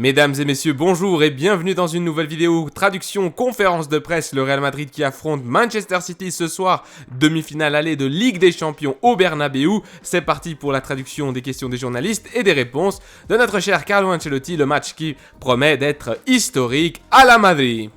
Mesdames et messieurs, bonjour et bienvenue dans une nouvelle vidéo traduction conférence de presse. Le Real Madrid qui affronte Manchester City ce soir, demi-finale aller de Ligue des Champions au Bernabéu. C'est parti pour la traduction des questions des journalistes et des réponses de notre cher Carlo Ancelotti, le match qui promet d'être historique à la Madrid.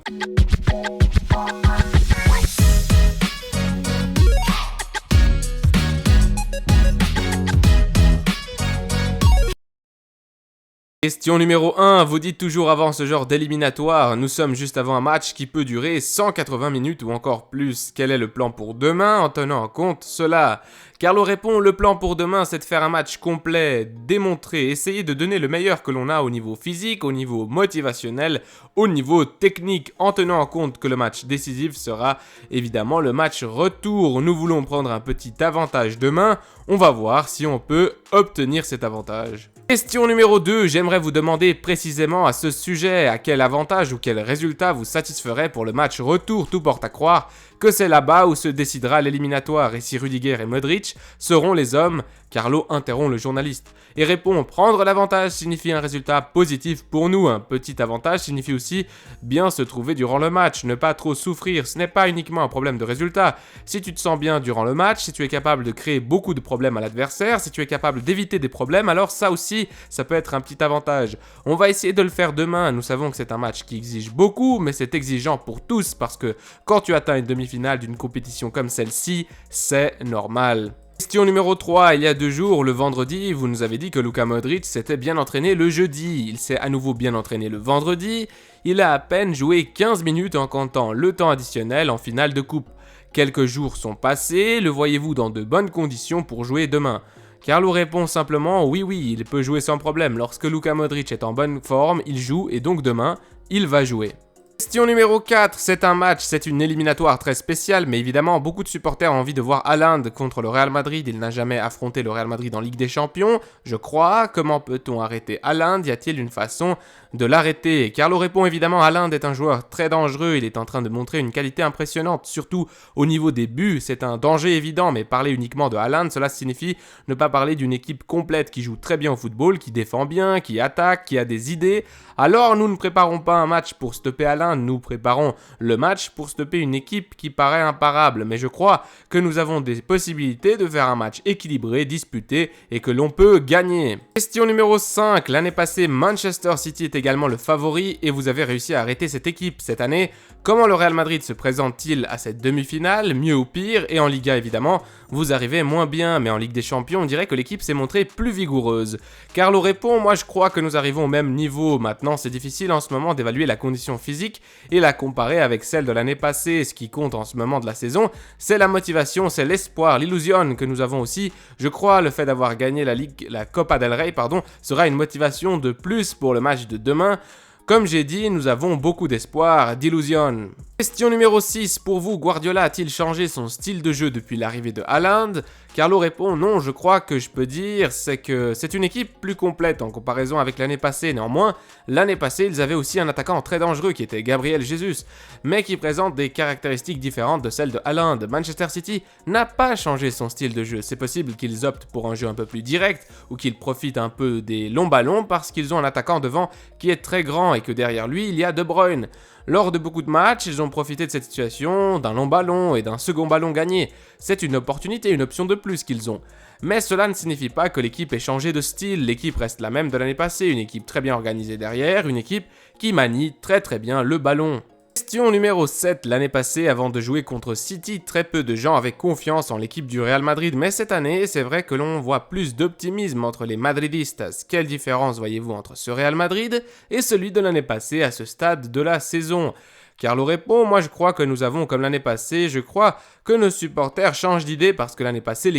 Question numéro 1, vous dites toujours avant ce genre d'éliminatoire, nous sommes juste avant un match qui peut durer 180 minutes ou encore plus. Quel est le plan pour demain en tenant en compte cela? Carlo répond, le plan pour demain c'est de faire un match complet, démontrer, essayer de donner le meilleur que l'on a au niveau physique, au niveau motivationnel, au niveau technique, en tenant en compte que le match décisif sera évidemment le match retour. Nous voulons prendre un petit avantage demain, on va voir si on peut obtenir cet avantage. Question numéro 2, j'aimerais vous demander précisément à ce sujet à quel avantage ou quel résultat vous satisferait pour le match retour. Tout porte à croire que c'est là-bas où se décidera l'éliminatoire et si Rudiger et Modric seront les hommes. Carlo interrompt le journaliste et répond « Prendre l'avantage signifie un résultat positif pour nous. Un petit avantage signifie aussi bien se trouver durant le match, ne pas trop souffrir. Ce n'est pas uniquement un problème de résultat. Si tu te sens bien durant le match, si tu es capable de créer beaucoup de problèmes à l'adversaire, si tu es capable d'éviter des problèmes, alors ça aussi, ça peut être un petit avantage. On va essayer de le faire demain. Nous savons que c'est un match qui exige beaucoup, mais c'est exigeant pour tous parce que quand tu atteins une demi-finale d'une compétition comme celle-ci, c'est normal. » Question numéro 3, il y a 2 jours, le vendredi, vous nous avez dit que Luka Modric s'était bien entraîné le jeudi. Il s'est à nouveau bien entraîné le vendredi. Il a à peine joué 15 minutes en comptant le temps additionnel en finale de coupe. Quelques jours sont passés, le voyez-vous dans de bonnes conditions pour jouer demain? Carlo répond simplement oui, il peut jouer sans problème. Lorsque Luka Modric est en bonne forme, il joue et donc demain, il va jouer. Question numéro 4, c'est un match, c'est une éliminatoire très spéciale, mais évidemment beaucoup de supporters ont envie de voir Haaland contre le Real Madrid. Il n'a jamais affronté le Real Madrid en Ligue des Champions, je crois. Comment peut-on arrêter Haaland? Y a-t-il une façon de l'arrêter? Carlo répond évidemment, Haaland est un joueur très dangereux, il est en train de montrer une qualité impressionnante, surtout au niveau des buts, c'est un danger évident, mais parler uniquement de Haaland, cela signifie ne pas parler d'une équipe complète qui joue très bien au football, qui défend bien, qui attaque, qui a des idées. Alors nous ne préparons pas un match pour stopper Haaland, nous préparons le match pour stopper une équipe qui paraît imparable, mais je crois que nous avons des possibilités de faire un match équilibré, disputé et que l'on peut gagner. Question numéro 5, l'année passée Manchester City est également le favori et vous avez réussi à arrêter cette équipe cette année. Comment le Real Madrid se présente-t-il à cette demi-finale, mieux ou pire? Et en Liga évidemment, vous arrivez moins bien, mais en Ligue des Champions on dirait que l'équipe s'est montrée plus vigoureuse. Carlo répond, moi je crois que nous arrivons au même niveau. Maintenant c'est difficile en ce moment d'évaluer la condition physique et la comparer avec celle de l'année passée. Ce qui compte en ce moment de la saison, c'est la motivation, c'est l'espoir, l'illusion que nous avons aussi. Je crois le fait d'avoir gagné la Copa del Rey, sera une motivation de plus pour le match de demain. Comme j'ai dit, nous avons beaucoup d'espoir, d'illusion. Question numéro 6, pour vous, Guardiola a-t-il changé son style de jeu depuis l'arrivée de Haaland? Carlo répond non, je crois que je peux dire, c'est que c'est une équipe plus complète en comparaison avec l'année passée. Néanmoins, l'année passée, ils avaient aussi un attaquant très dangereux qui était Gabriel Jesus, mais qui présente des caractéristiques différentes de celles de Haaland. Manchester City n'a pas changé son style de jeu. C'est possible qu'ils optent pour un jeu un peu plus direct ou qu'ils profitent un peu des longs ballons parce qu'ils ont un attaquant devant qui est très grand et que derrière lui, il y a De Bruyne. Lors de beaucoup de matchs, ils ont profité de cette situation, d'un long ballon et d'un second ballon gagné. C'est une opportunité, une option de plus qu'ils ont. Mais cela ne signifie pas que l'équipe ait changé de style, l'équipe reste la même de l'année passée, une équipe très bien organisée derrière, une équipe qui manie très bien le ballon. Question numéro 7, l'année passée, avant de jouer contre City, très peu de gens avaient confiance en l'équipe du Real Madrid, mais cette année, c'est vrai que l'on voit plus d'optimisme entre les madridistas. Quelle différence voyez-vous entre ce Real Madrid et celui de l'année passée à ce stade de la saison? Carlo répond, moi je crois que nous avons comme l'année passée, je crois que nos supporters changent d'idée parce que l'année passée,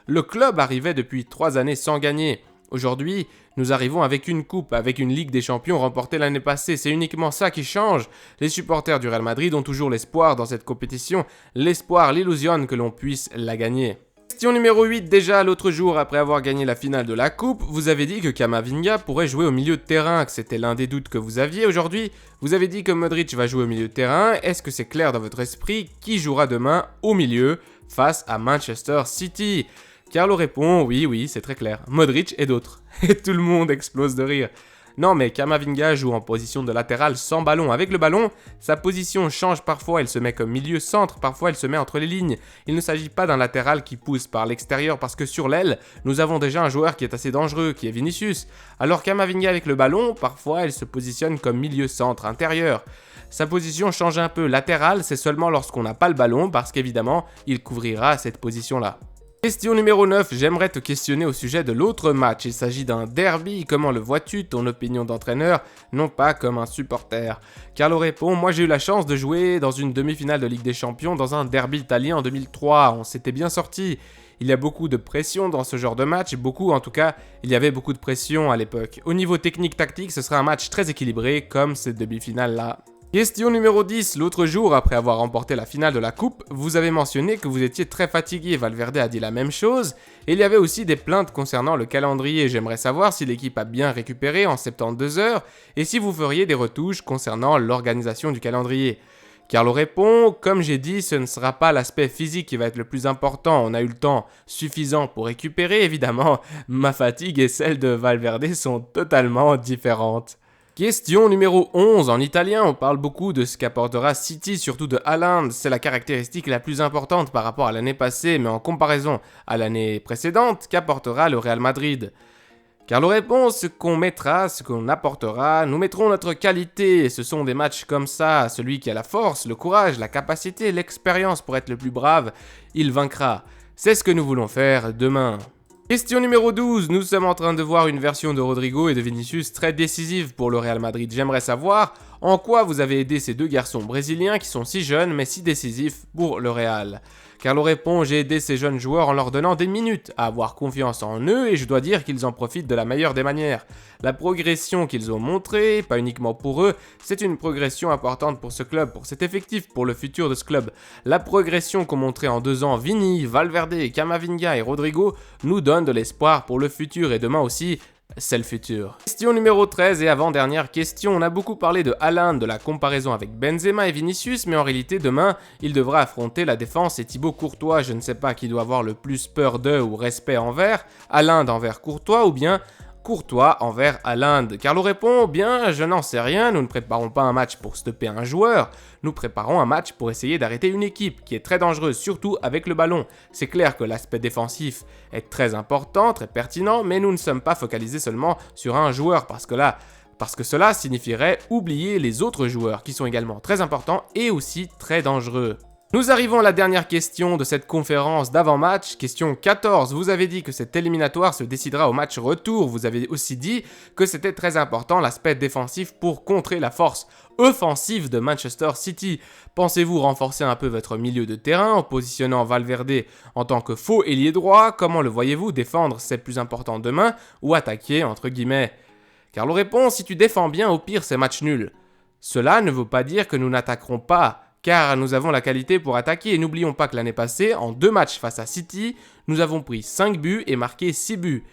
le club arrivait depuis 3 années sans gagner. Aujourd'hui, nous arrivons avec une coupe, avec une Ligue des Champions remportée l'année passée. C'est uniquement ça qui change. Les supporters du Real Madrid ont toujours l'espoir dans cette compétition, l'espoir, l'illusion que l'on puisse la gagner. Question numéro 8, déjà l'autre jour après avoir gagné la finale de la coupe, vous avez dit que Camavinga pourrait jouer au milieu de terrain, que c'était l'un des doutes que vous aviez. Aujourd'hui, vous avez dit que Modric va jouer au milieu de terrain. Est-ce que c'est clair dans votre esprit qui jouera demain au milieu face à Manchester City? Carlo répond, oui, c'est très clair, Modric et d'autres. Et tout le monde explose de rire. Non, mais Camavinga joue en position de latéral sans ballon. Avec le ballon, sa position change parfois, elle se met comme milieu centre, parfois elle se met entre les lignes. Il ne s'agit pas d'un latéral qui pousse par l'extérieur parce que sur l'aile, nous avons déjà un joueur qui est assez dangereux, qui est Vinicius. Alors Camavinga avec le ballon, parfois elle se positionne comme milieu centre intérieur. Sa position change un peu. Latéral, c'est seulement lorsqu'on n'a pas le ballon parce qu'évidemment, il couvrira cette position-là. Question numéro 9, j'aimerais te questionner au sujet de l'autre match. Il s'agit d'un derby, comment le vois-tu, ton opinion d'entraîneur, non pas comme un supporter. Carlo répond, moi j'ai eu la chance de jouer dans une demi-finale de Ligue des Champions dans un derby italien en 2003, on s'était bien sorti. Il y a beaucoup de pression dans ce genre de match, beaucoup en tout cas, il y avait beaucoup de pression à l'époque. Au niveau technique-tactique, ce sera un match très équilibré comme cette demi-finale-là. Question numéro 10. L'autre jour, après avoir remporté la finale de la coupe, vous avez mentionné que vous étiez très fatigué. Valverde a dit la même chose. Et il y avait aussi des plaintes concernant le calendrier. J'aimerais savoir si l'équipe a bien récupéré en 72 heures et si vous feriez des retouches concernant l'organisation du calendrier. Carlo répond, comme j'ai dit, ce ne sera pas l'aspect physique qui va être le plus important. On a eu le temps suffisant pour récupérer, évidemment. Ma fatigue et celle de Valverde sont totalement différentes. Question numéro 11. En italien, on parle beaucoup de ce qu'apportera City, surtout de Haaland. C'est la caractéristique la plus importante par rapport à l'année passée, mais en comparaison à l'année précédente, qu'apportera le Real Madrid? Carlo répond, ce qu'on mettra, ce qu'on apportera, nous mettrons notre qualité. Et ce sont des matchs comme ça, celui qui a la force, le courage, la capacité, l'expérience pour être le plus brave, il vaincra. C'est ce que nous voulons faire demain. Question numéro 12, nous sommes en train de voir une version de Rodrigo et de Vinicius très décisive pour le Real Madrid. J'aimerais savoir en quoi vous avez aidé ces deux garçons brésiliens qui sont si jeunes mais si décisifs pour le Real. Carlo répond, j'ai aidé ces jeunes joueurs en leur donnant des minutes à avoir confiance en eux et je dois dire qu'ils en profitent de la meilleure des manières. La progression qu'ils ont montrée, pas uniquement pour eux, c'est une progression importante pour ce club, pour cet effectif, pour le futur de ce club. La progression qu'ont montré en 2 ans Vini, Valverde, Camavinga et Rodrigo nous donne de l'espoir pour le futur et demain aussi, c'est le futur. Question numéro 13 et avant-dernière question. On a beaucoup parlé de Haaland, de la comparaison avec Benzema et Vinicius, mais en réalité demain, il devra affronter la défense et Thibaut Courtois. Je ne sais pas qui doit avoir le plus peur d'eux ou respect envers, Haaland envers Courtois ou bien Courtois envers Haaland. Carlo répond, bien, je n'en sais rien, nous ne préparons pas un match pour stopper un joueur, nous préparons un match pour essayer d'arrêter une équipe qui est très dangereuse, surtout avec le ballon. C'est clair que l'aspect défensif est très important, très pertinent, mais nous ne sommes pas focalisés seulement sur un joueur, parce que cela signifierait oublier les autres joueurs qui sont également très importants et aussi très dangereux. Nous arrivons à la dernière question de cette conférence d'avant-match, question 14. Vous avez dit que cette éliminatoire se décidera au match retour. Vous avez aussi dit que c'était très important l'aspect défensif pour contrer la force offensive de Manchester City. Pensez-vous renforcer un peu votre milieu de terrain en positionnant Valverde en tant que faux ailier droit? Comment le voyez-vous défendre? C'est plus important demain ou attaquer entre guillemets? Carlo répond, si tu défends bien, au pire c'est match nul. Cela ne veut pas dire que nous n'attaquerons pas, car nous avons la qualité pour attaquer et n'oublions pas que l'année passée, en 2 matchs face à City, nous avons pris 5 buts et marqué 6 buts.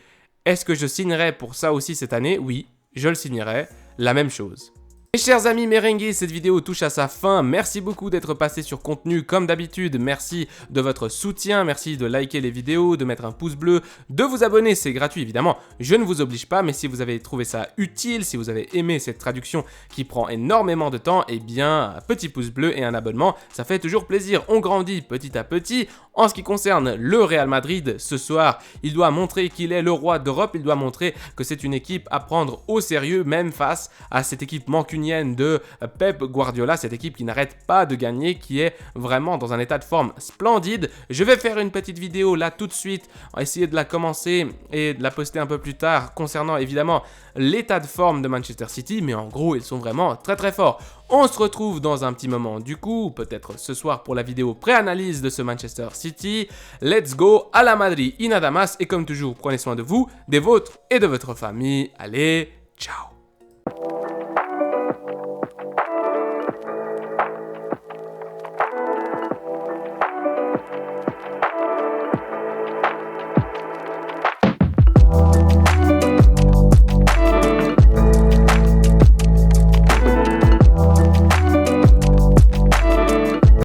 Est-ce que je signerai pour ça aussi cette année? Oui, je le signerai, la même chose. Mes chers amis merengues, cette vidéo touche à sa fin. Merci beaucoup d'être passé sur Contenu comme d'habitude. Merci de votre soutien, merci de liker les vidéos, de mettre un pouce bleu, de vous abonner, c'est gratuit évidemment. Je ne vous oblige pas, mais si vous avez trouvé ça utile, si vous avez aimé cette traduction qui prend énormément de temps, eh bien, un petit pouce bleu et un abonnement, ça fait toujours plaisir. On grandit petit à petit. En ce qui concerne le Real Madrid, ce soir, il doit montrer qu'il est le roi d'Europe, il doit montrer que c'est une équipe à prendre au sérieux, même face à cette équipe mancunienne de Pep Guardiola, cette équipe qui n'arrête pas de gagner, qui est vraiment dans un état de forme splendide. Je vais faire une petite vidéo là tout de suite, on va essayer de la commencer et de la poster un peu plus tard concernant évidemment l'état de forme de Manchester City, mais en gros ils sont vraiment très très forts. On se retrouve dans un petit moment du coup, peut-être ce soir pour la vidéo pré-analyse de ce Manchester City. Let's go, à la Madrid, inadamas, et comme toujours, prenez soin de vous, des vôtres et de votre famille. Allez, ciao!